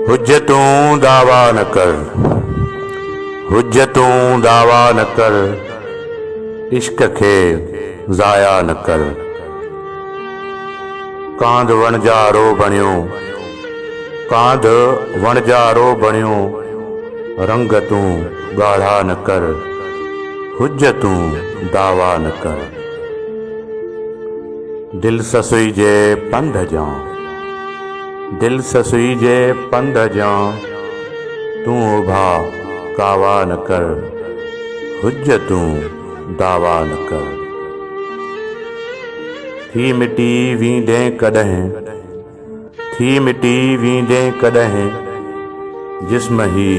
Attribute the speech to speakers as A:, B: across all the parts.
A: हुज्जतूं दावा न कर, हुज्जतूं दावा न कर, इश्क खे ज़ाया न कर। कांध वणजारो बणियो, कांध वणजारो बणियो, रंग तूं ॻाढ़ा न कर, हुज्जतूं दावा न कर। दिल ससुई जे पंध जां, दिल ससुई जे पंध जां, तूं उभा कावा न कर, हुज्जतूं दावा न कर। थी मिटी वींदे कॾहिं, थी मिटी वींदे कॾहिं, जिस्म ही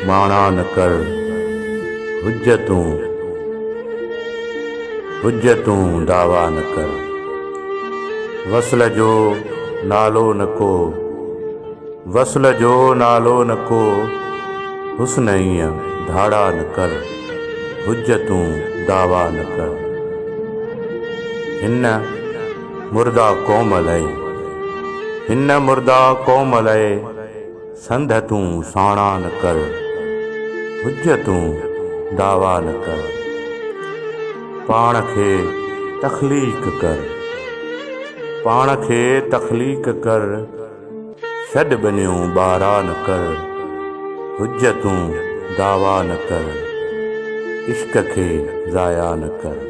A: माणा न कर, हुज्जतूं हुज्जतूं दावा न कर। वसल जो नालो न को, वसल जो नालो न को, हुस्न ईअं धाड़ा न कर, हुज्जतूं दावा न कर। हिन मुर्दा कोमल आहे, हिन मुर्दा कोमल आहे, संध तूं साणा न कर, हुज्जतूं दावा न कर। पाण खे तख़लीक़ कर, पाण खे तख़लीक़ कर, छॾ ॿिनियूं ॿारा न कर, हुज्जतूं दावा न कर, इश्क खे ज़ाया न कर।